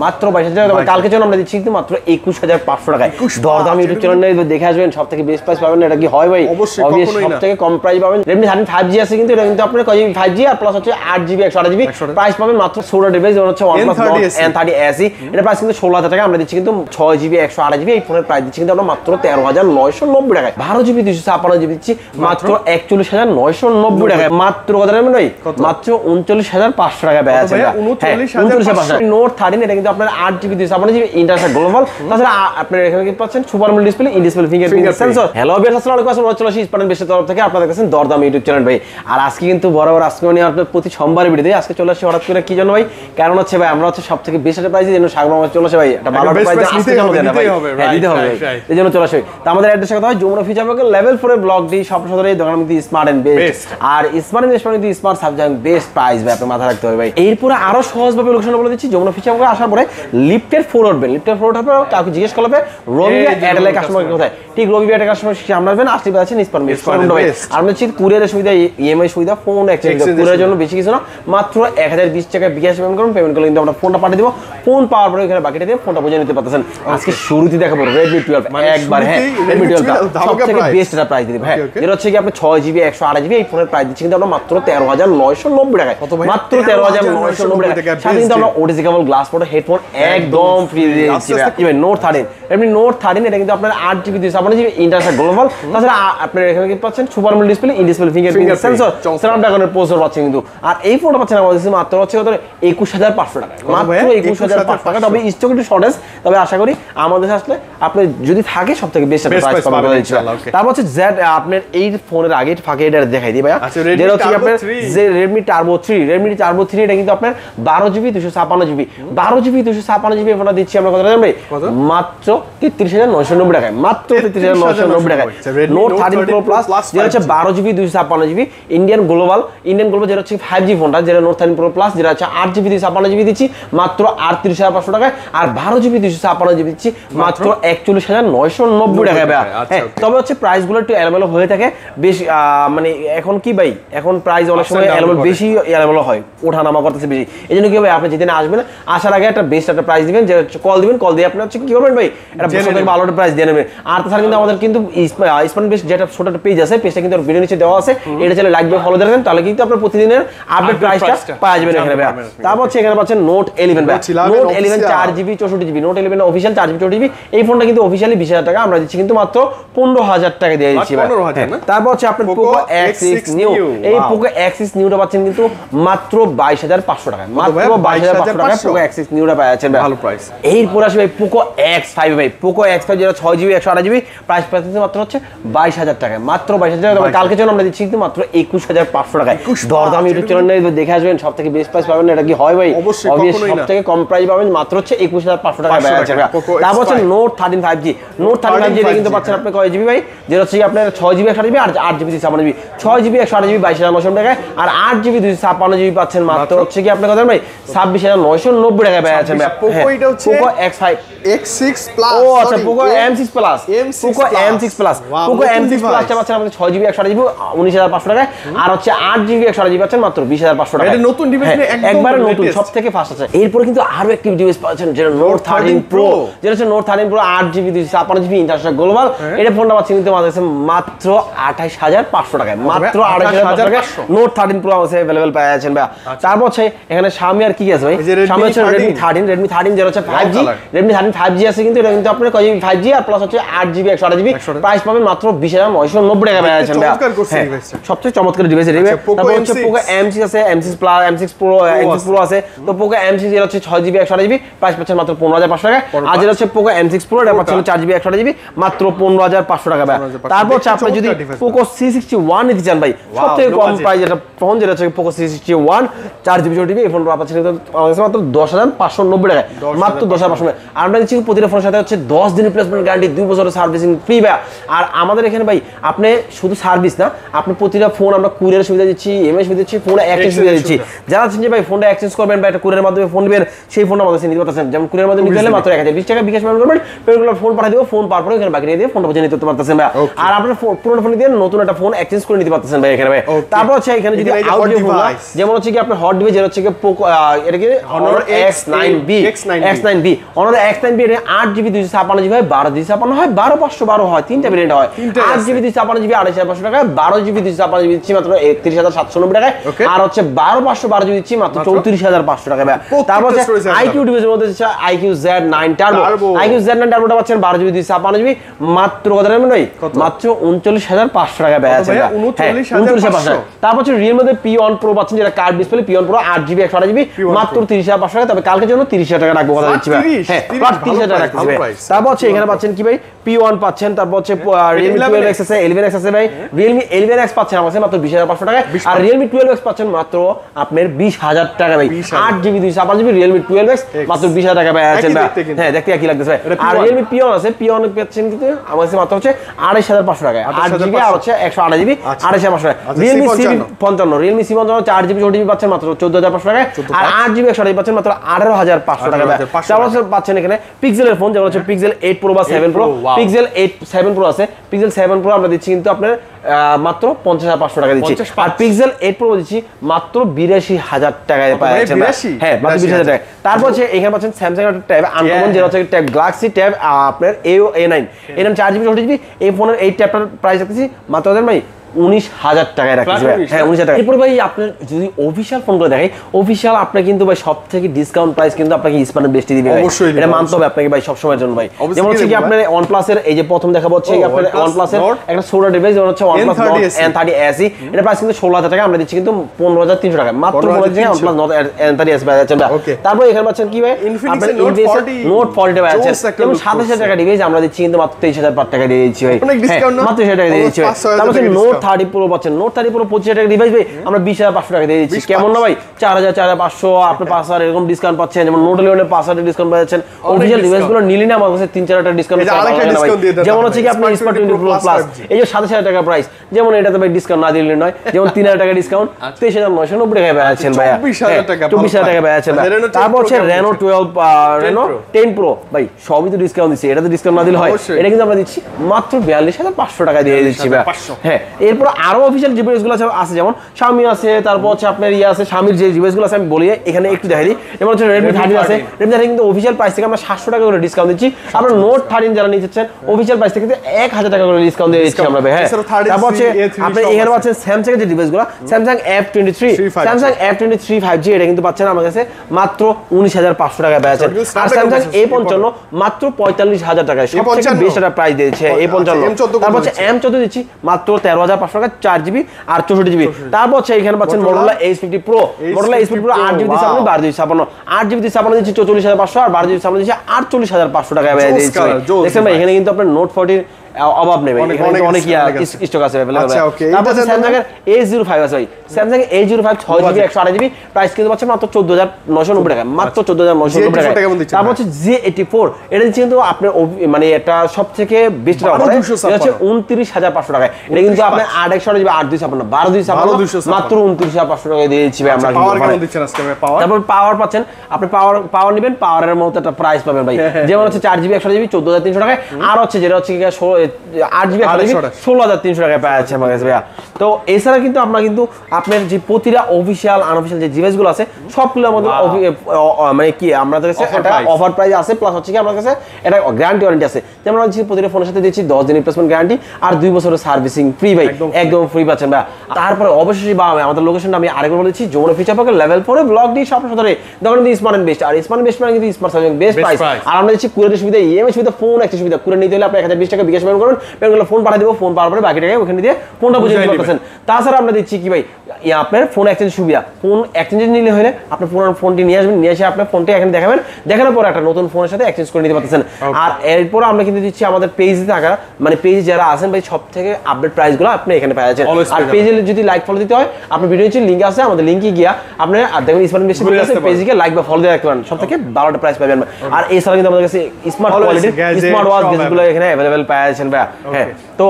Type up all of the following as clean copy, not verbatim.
মাত্র 22,000 টাকা। কালকে জন্য আমরা দিচ্ছি কিন্তু মাত্র 21,500 টাকায়। দরদাম ইউটিউব চ্যানেলে দেখে আসবেন, সবথেকে বেস্ট প্রাইস পাবেন। এটা কি হয় ভাই? অবভিয়াস সবথেকে কম প্রাইস পাবেন। Redmi 13 5G আছে কিন্তু এটা কিন্তু আপনার 5G আর প্লাস হচ্ছে 8GB 128GB প্রাইস পাবেন মাত্র 16 ডিভাইস যেমন হচ্ছে OnePlus Nord N30 SE। এটা প্রাইস কিন্তু 16,000 টাকা। আমরা দিচ্ছি কিন্তু 6GB 128GB এই ফোনের প্রাইস দিচ্ছি কিন্তু আমরা মাত্র 13,990 টাকায়। 12GB 256GB দিচ্ছি মাত্র 41,990 টাকায়। মাত্র কত টাকা ভাই? মাত্র 39,500 টাকা ব্যয় আছে। 39,500। Note 13 এটা কিন্তু আপনার 8GB 256GB ইন্টারনেট গ্লোবাল। তাছাড়া আপনার এখানে কি পাচ্ছেন super AMOLED display, in display fingerprint sensor. Hello viewers, আসসালামু আলাইকুম। আসলে চলে আসি স্পার্টন বেস্টের তরফ থেকে। আপনারা দেখছেন দরদাম ইউটিউব চ্যানেল ভাই। আর আজকে কিন্তু বরাবর আজকে মানে আপনার প্রতি সোমবার ভিডিও দেই। আজকে চলে আসি হঠাৎ করে কি জন্য ভাই? কারণ হচ্ছে ভাই আমরা হচ্ছে সবথেকে বেস্ট একটা প্রাইসে যেন সাগর মামা চলে আসে ভাই। একটা ভালো প্রাইসে আজকে জন্য দেন ভাই। হ্যাঁ দিতে হবে। এই জন্য চলে আসে। তো আমাদের অ্যাড্রেসটা কথা হয় যমুনা ফিচার পার্কের লেভেল 4 এর ব্লক ডি সব সদরে দোকানের মধ্যে স্মার্ট এন্ড বেস্ট। আর স্মার্ট এন্ড বেস্ট মানে স্মার্ট সাবজেক্ট বেস্ট প্রাইস ভাই আপনি মাথা রাখতে হবে ভাই। এরপরে আরো সহজভাবে লোকেশন বলে দিচ্ছি। যমুনা ফিচার পার্কে আসার পরে লিফটের ফ্লোর উঠবেন। লিফটের ফ্লোর উঠার পর কাউকে জিজ্ঞেস করলে রবিবার এয়ারটেল কাস্টমার কোথায়? ঠিক রবিবার এয়ারটেল কাস্টমার সামনে আসবেন, আসতে পাচ্ছেন স্মার্ট বেস্ট ভাই। আর আমরা চিন্তা কুরিয়ারের সুবিধা, ইএমআই সুবিধা, ফোন এক্সচেঞ্জ কুরিয়ারের জন্য বেশি কিছু না, মাত্র 1020 টাকা বিকাশ পেমেন্ট করুন। পেমেন্ট করলে কিন্তু আমরা ফোনটা পাঠিয়ে দেব। ফোন পাওয়ার পরে এখানে বাকিটা দিয়ে ফোনটা বুঝে নিতে পারতেছেন। আজকে শুরুতেই দেখাবো Redmi 12 একবার। হ্যাঁ Redmi 12 সবথেকে বেস্ট একটা প্রাইস দিই ভাই। এটা হচ্ছে কি আপনি 6GB 128GB এই ফোনের প্রাইস দিচ্ছি কিন্তু আমরা মাত্র 13,990 টাকায়। মাত্র 13,990 টাকা। সাথে কিন্তু আমরা ওটিজি কেবল গ্লাস ফটো হেডফোন একদম ফ্রি দিয়ে দিচ্ছি ভাই। ইভেন Note 13 Redmi Note 13 এটা কিন্তু আপনার 8GB 256GB ইন্টারনেট গ্লোবাল। তাছাড়া আপনার এখানে কি পাচ্ছেন super AMOLED display, in display fingerprint sensor, স্ন্যাপড্রাগনের প্রসেসর পাচ্ছেন কিন্তু। আর এই ফোনটা পাচ্ছেন আমাদের কাছে মাত্র হচ্ছে কত? 21,500 টাকা। মাত্র 21,500 টাকা। তবে স্টক একটু শর্টেজ, তবে আশা করি আমাদের আসলে আপনি যদি থাকে সবথেকে বেস্ট একটা প্রাইস পাবেন ইনশাআল্লাহ। তারপর হচ্ছে Z আপনার এই ফোনের আগে ফাঁকে এটা দেখাই দিই ভাইয়া। যেটা হচ্ছে আপনার যে Redmi Turbo 3 এটা কিন্তু আপনার 12GB 256GB 12GB 256GB ফোনটা দিচ্ছি আমরা কত জানেন ভাই? মাত্র 33,990 টাকায়। মাত্র 33,990 টাকায়। Note 13 Pro Plus যেটা হচ্ছে 12GB 256GB ইন্ডিয়ান গ্লোবাল যেটা হচ্ছে 5G ফোনটা, যেটা Note 13 Pro Plus যেটা হচ্ছে 8GB 256GB দিচ্ছি মাত্র 38,500 টাকায়। আর 12GB 256GB দিচ্ছি মাত্র 41,990 টাকায় ভাই। হ্যাঁ তবে হচ্ছে প্রাইসগুলো একটু এলোমেলো হয়ে থাকে বেশি, মানে এখন কি ভাই, এখন প্রাইস অনেক সময় এলোমেলো বেশি এলোমেলো হয়, ওঠানামা করতেছে বেশি। এই জন্য কি হবে, আপনি যেদিন আসবেন আসার আগে একটা বেস্ট একটা প্রাইস দিবেন, যে কল দিবেন, কল দিয়ে আপনি হচ্ছে কি করবেন ভাই একটা ভালো একটা প্রাইস দিয়ে নেবেন। আর তাছাড়া কিন্তু আমাদের কিন্তু স্মার্ট বেস্ট যেটা ছোট একটা পেজ আছে, পেজটা কিন্তু ভিডিও নিচে দেওয়া আছে, এটা চাইলে লাইক দিয়ে ফলো দিয়ে রাখেন, তাহলে কিন্তু আপনার প্রতিদিনের আপডেট প্রাইসটা পাওয়া যাবে এখানে ভাই। তারপর হচ্ছে এখানে পাচ্ছেন Note 11 ভাই। Note 11 4GB 64GB Note 11 official 4GB 64GB এই ফোনটা কিন্তু অফিশিয়ালি 20,000 টাকা আমরা দিচ্ছি কিন্তু মাত্র 15,000 টাকা দিয়ে দিচ্ছি ভাই। তারপর হচ্ছে আপনার Poco X6 New এই Poco X6 Newটা পাচ্ছেন কিন্তু মাত্র 22,500 টাকা। মাত্র 22,500 টাকা Poco X6 Newটা পাচ্ছেন ভাই, ভালো প্রাইস। এরপর আসবে ভাই Poco X5 ভাই। Poco X5 যেটা 6GB 128GB প্রাইস পাচ্ছেন মাত্র হচ্ছে 22,000 টাকা। মাত্র 22,000 টাকা। কালকে জন্য আমরা দিচ্ছি কিন্তু মাত্র 21,500 টাকায়। দরদাম ইউটিউব চ্যানেলে দেখে আসবেন, সবথেকে বেস্ট প্রাইস পাবেন। এটা কি হয় ভাই? অবভিয়াস সবথেকে কম প্রাইস পাবেন মাত্র হচ্ছে 21,500 টাকা ব্যয় আছে ভাই। তারপর হচ্ছে Note 13 5G Note 13 5G এটা কিন্তু পাচ্ছেন আপনি কয় জিবি ভাই? যেটা হচ্ছে আপনার 6GB 128GB আর 8GB 256GB 6GB 128GB 22,990 টাকায়। আর 8GB 256GB পাচ্ছেন মাত্র হচ্ছে কি আপনি কত ভাই? 26,990 টাকায় ব্যয় আছে ভাই। Poco এটা হচ্ছে Poco X5 X6 Plus। ও আচ্ছা Poco M6 Plus Poco M6 Plus Poco M6 Plus টা পাচ্ছেন আপনি 6GB 128GB 19,500 টাকায়। আর হচ্ছে 8GB 128GB পাচ্ছেন মাত্র 20,500 টাকায়। এটা নতুন ডিভাইস না, একবারে নতুন, সবথেকে ফাস্ট আছে। এরপর কিন্তু আরো একটি ডিভাইস পাচ্ছেন যেটা Note 13 Pro যেটা হচ্ছে Note 13 Pro 8GB 256GB international global. এটা ফোনটা পাচ্ছেন কিন্তু আমাদের কাছে মাত্র 28,500 টাকায়। মাত্র 28,500 টাকায় Note 13 Pro আমাদের अवेलेबल পাওয়া যাচ্ছেন ভাই। তারপর হচ্ছে এখানে Xiaomi আর কি আছে ভাই? Xiaomi হচ্ছে Redmi 13 যেটা হচ্ছে 5G Redmi 13 5G আছে কিন্তু এটা কিন্তু আপনার কয় 5G আর প্লাস হচ্ছে 8GB 128GB প্রাইস পাবেন মাত্র 20,990 টাকা পাওয়া যাচ্ছেন ভাই। সবচেয়ে চমৎকার ডিভাইস এটা। তারপর হচ্ছে Poco M6 আছে, M6 Plus M6 Pro M6 Pro আছে। তো Poco M6 যেটা হচ্ছে 6GB 128GB প্রাইস পাচ্ছেন মাত্র 15,500 টাকা। আর যেটা হচ্ছে Poco M6 Pro এটা পাচ্ছেন 4GB 128GB মাত্র 15,500 টাকা ভাই। তারপর হচ্ছে আপনি যদি Poco C61 নিতে চান ভাই, সবথেকে কম প্রাইস এটা ফোন যেটা হচ্ছে Poco C61 4GB 64GB এই ফোনটা পাচ্ছেন মাত্র 10,590 টাকায়। মাত্র 10,500। আর আমরা দিচ্ছি প্রতিটা ফোনের সাথে হচ্ছে 10 দিন রিপ্লেসমেন্ট গ্যারান্টি, 2 বছরের সার্ভিসিং ফ্রি ভাই। আর আমাদের এখানে ভাই আপনি শুধু সার্ভিস না, আপনি প্রতিটা ফোন আমরা কুরিয়ার সুবিধা দিচ্ছি, ইএমআই সুবিধা দিচ্ছি, ফোনে এক্সচেঞ্জ সুবিধা দিচ্ছি। যারা আছেন যে ভাই ফোনটা এক্সচেঞ্জ করবেন বা একটা কুরিয়ারের মাধ্যমে ফোন নেবেন, সেই ফোনটা আমাদের কাছে নিতে পারতেছেন। যেমন কুরিয়ারের মাধ্যমে নিতে হলে মাত্র 1020 টাকা বিকাশ পেমেন্ট করবেন, পেমেন্ট করলে ফোন পাঠিয়ে দেব, ফোন পাওয়ার পরে এখানে বাকি দিয়ে ফোনটা বুঝে নিতে পারতেছেন ভাই। আর আপনার পুরনো ফোন দিয়ে নতুন একটা ফোন এক্সচেঞ্জ করে নিতে পারতেছেন ভাই এখানে ভাই। তারপর হচ্ছে এখানে যদি আউট ডিভাইস যেমন হচ্ছে কি আপনার হট ডিভাইস যেটা হচ্ছে কি Poco এটা কি Honor X9 X9B X9B অনলাইনে X9B এর 8GB 256GB হয় 12GB হয় 12512 হয় তিনটা ভেরিয়েন্ট হয় 8GB 256GB 2500 টাকায় 12GB 256GB দিচ্ছি মাত্র 31790 টাকায় আর হচ্ছে 12512GB দিচ্ছি মাত্র 34500 টাকায় তারপর হচ্ছে IQ ডিভাইসের মধ্যে হচ্ছে IQ Z9 Turbo IQ Z9 Turboটা পাচ্ছেন 12GB 256GB মাত্র কত টাকা নয় মাত্র 39500 টাকায় ব্যয় আছে 39500 তারপর হচ্ছে Realme এর P1 Pro পাচ্ছেন যেটা curve display P1 Pro 8GB 128GB মাত্র 30500 টাকা তবে কালকের জন্য 30000 টাকা রাখবো কথা দিচ্ছি হ্যাঁ 30000 টাকা রাখছি তারপর হচ্ছে এখানে পাচ্ছেন কি ভাই P1 পাচ্ছেন তারপর হচ্ছে Realme 12X আছে 11X আছে ভাই Realme 11X পাচ্ছেন আমাদের মাত্র 20500 টাকা আর Realme 12X পাচ্ছেন মাত্র আপনার 20000 টাকা ভাই 8GB 256GB Realme 12X মাত্র 20000 টাকা ভাই আছেন হ্যাঁ দেখতে কি লাগতেছে ভাই আর Realme P1 আছে P1 পাচ্ছেন কিন্তু আমাদের মাত্র হচ্ছে 28500 টাকা 8GB আর হচ্ছে 128GB 28500 টাকা Realme C55 Realme C55 4GB 4GB পাচ্ছেন মাত্র 14500 টাকা আর 8GB 128GB পাচ্ছেন মাত্র 18500 টাকা তারপর পাচ্ছেন এখানে পিক্সেলের ফোন যেমন হচ্ছে Pixel 8 Pro বা 7 Pro Pixel 7 Pro আছে Pixel 7 Pro আমরা দিচ্ছি কিন্তু আপনার মাত্র 50500 টাকা দিচ্ছি আর Pixel 8 Pro দিচ্ছি মাত্র 82000 টাকায় পাচ্ছেন হ্যাঁ মাত্র 20000 টাকা তারপর হচ্ছে এখানে পাচ্ছেন Samsung এর ট্যাব আনকমন যেটা হচ্ছে ট্যাব Galaxy Tab আপনার A9 4GB 4GB এই ফোনের এই ট্যাবটার প্রাইস রাখতেছি মাত্র ভাই 19000 টাকায় রাখছি হ্যাঁ 19000 টাকা এরপর ভাই আপনার যদি অফিশিয়াল ফোনগুলো দেখাই অফিশিয়াল আপনার কিন্তু ভাই সবথেকে ডিসকাউন্ট প্রাইস কিন্তু আপনাকে স্মার্ট বেস্ট দিবে এটা মানতে হবে আপনাকে ভাই সব সময়ের জন্য ভাই যেমন হচ্ছে কি আপনার OnePlus এর এই যে প্রথম দেখাবো হচ্ছে আপনার OnePlus এর একটা সোলার ডিভাইস যেমন হচ্ছে OnePlus Nord N30 SE এটা প্রাইস কিন্তু 16000 টাকা আমরা দিচ্ছি কিন্তু 15300 টাকা মাত্র 15000 OnePlus Nord N30 SE পাওয়া যাচ্ছে তারপর এখানে পাচ্ছেন কি ভাই আপনার Note 40 পাওয়া যাচ্ছে যেমন 27000 টাকা ডিভাইস আমরা দিচ্ছি কিন্তু মাত্র 23000 টাকা দিয়ে দিচ্ছি ভাই মাত্র 20000 টাকা দিয়ে দিচ্ছি তারপর হচ্ছে Note 30 Pro পাচ্ছেন Note 30 Pro 25000 টাকা ডিভাইস ভাই আমরা 20500 টাকা দিয়ে দিচ্ছি কেমন না ভাই 4000 4500 আপনি 5000 এরকম ডিসকাউন্ট পাচ্ছেন যেমন Note 11 5000 ডিসকাউন্ট পাচ্ছেন অফিশিয়াল ডিভাইসগুলো নিলে না আমার কাছে 3-4 টাকা ডিসকাউন্ট যেমন হচ্ছে কি আপনি Smart 20 Pro Plus এই যে 27000 টাকা প্রাইস যেমন এটাতে ভাই ডিসকাউন্ট না দিলে নয় যেমন 3000 টাকা ডিসকাউন্ট 23990 টাকায় পাচ্ছেন ভাই 24000 টাকা পাচ্ছেন তারপর হচ্ছে Reno 12 Reno 10 Pro ভাই সবই তো ডিসকাউন্ট দিচ্ছে এটাতে ডিসকাউন্ট না দিলে হয় এটা কিন্তু আমরা দিচ্ছি মাত্র 42500 টাকা দিয়ে দিচ্ছি ভাই হ্যাঁ এরপর আরো অফিশিয়াল ডিভাইসগুলো আছে যেমন Xiaomi আছে তারপর হচ্ছে আপনার আছে Xiaomi যে ডিভাইসগুলো আছে আমি বলি এখানে একটু দেখাই দিই যেমন হচ্ছে Redmi 13 আছে Redmi 13 কিন্তু অফিশিয়াল প্রাইস থেকে আমরা 700 টাকা করে ডিসকাউন্ট দিচ্ছি আমরা Note 13 যারা নিচ্ছেন অফিশিয়াল প্রাইস থেকে 1000 টাকা করে ডিসকাউন্ট দিয়ে দিচ্ছি আমরা হ্যাঁ তারপর হচ্ছে আপনি এখানে পাচ্ছেন Samsung এর যে ডিভাইসগুলো Samsung F23 Samsung F23 5G এটা কিন্তু পাচ্ছেন আমার কাছে মাত্র 19500 টাকা পাচ্ছেন আর Samsung A55 মাত্র 45000 টাকায় সবথেকে বেস্ট একটা প্রাইস দিয়েছে A55 তারপর হচ্ছে M14 দিচ্ছি মাত্র 13500 টাকা 4GB আর 64GB তারপর হচ্ছে এখানে পাচ্ছেন Motorola H50 Pro Motorola H50 Pro 8GB দিচ্ছি আপনি 12GB 8GB দিচ্ছি আপনাদের দিচ্ছি 44500 আর 12GB আপনাদের দিচ্ছি 48500 টাকা ব্যয় দিচ্ছি দেখেন ভাই এখানে কিন্তু আপনার Note 40 অভাব নেই এখানে অনেক স্টক আছে अवेलेबल তারপর Samsung এর A05 আছে ভাই Samsung এর A05 6GB 128GB প্রাইস কিন্তু পাচ্ছেন মাত্র 14990 টাকা মাত্র 14990 টাকা তারপর হচ্ছে J84 এটা দিচ্ছি কিন্তু আপনার মানে এটা সবথেকে বেস্ট অফার এটা হচ্ছে 29500 টাকা এটা কিন্তু আপনি 8 128GB 8 256 মাত্র 29500 টাকা দিয়ে দিচ্ছি ভাই আমরা পাওয়ার কেমন দিচ্ছেন আজকে ভাই পাওয়ার তারপর পাওয়ার পাচ্ছেন আপনি পাওয়ার নেবেন পাওয়ারের মতো একটা প্রাইস পাবেন ভাই যেমন হচ্ছে 4GB 128GB 14300 টাকা আর হচ্ছে যেটা হচ্ছে 8GB 16300 টাকায় পাওয়া যাচ্ছে আমার কাছে ভাইয়া তো এছাড়া কিন্তু আমরা কিন্তু আপনার যে প্রতিটা অফিশিয়াল আনঅফিশিয়াল যে ডিভাইসগুলো আছে সবগুলোর মধ্যে মানে কি আমাদের কাছে একটা অফার প্রাইস আছে প্লাস হচ্ছে কি আমার কাছে এটা গ্যারান্টি ওয়ারেন্টি আছে যেমন আমরা প্রতিটা ফোনের সাথে দিচ্ছি 10 দিন রিপ্লেসমেন্ট গ্যারান্টি আর 2 বছরের সার্ভিসিং ফ্রি ভাই একদম ফ্রি পাচ্ছেন ভাই তারপরে অবশ্যই বা আমাদের লোকেশনটা আমি আরেকবার বলে দিচ্ছি যমুনা ফিচার পার্কের লেভেল 4 এ ব্লক ডি শপ সদরে দোকান দি স্মার্ট এন্ড বেস্ট আর স্মার্ট বেস্ট মানে কিন্তু স্মার্ট সার্ভিং বেস্ট প্রাইস আর আমরা দিচ্ছি কুরিয়ার সুবিধা ইএমআই সুবিধা ফোন একটা সুবিধা কুরিয়ার নিতে হলে আপনি 1020 টাকা বিকাশ পেমেন্ট করুন পেমেন্ট ফোন পাঠিয়ে দেব ফোন পাওয়ার পরে বাকি টাকা ওখানে দিয়ে ফোনটা বুঝে নিতে পারতেছেন তাছাড়া আমরা দিচ্ছি কি ভাই আপনার ফোন এক্সচেঞ্জ সুবিধা ফোন এক্সচেঞ্জ নিলে হলে আপনি পুরনো ফোনটি নিয়ে আসবেন নিয়ে এসে আপনার ফোনটি এখানে দেখাবেন দেখানোর পর একটা নতুন ফোনের সাথে এক্সচেঞ্জ করে নিতে পারতেছেন আর এরপর আমরা কিন্তু দিচ্ছি আমাদের পেজে থাকা মানে পেজে যারা আছেন ভাই সব থেকে আপডেট প্রাইসগুলো আপনি এখানে পাওয়া যাচ্ছে আর পেজে যদি লাইক ফলো দিতে হয় আপনার ভিডিও নিচে লিংক আছে আমাদের লিংকে গিয়া আপনি আর দেখবেন স্মার্ট বেশি বিল আছে পেজে গিয়ে লাইক বা ফলো দিয়ে রাখতে পারেন সব থেকে 12টা প্রাইস পাবেন আর এছাড়া কিন্তু আমাদের কাছে স্মার্ট কোয়ালিটি স্মার্ট ওয়াচ গ্যাজেটগুলো এখানে अवेलेबल পাওয়া যাচ্ছে ভাই হ্যাঁ তো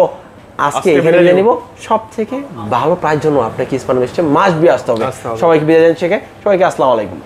আজকে এখানে নিয়ে নিব সবথেকে ভালো প্রাইস জন্য আপনাকে স্মার্ট বেস্টে মাস্ট বি আসতে হবে সবাইকে বিদায় জানাচ্ছি সবাইকে আসসালামু আলাইকুম।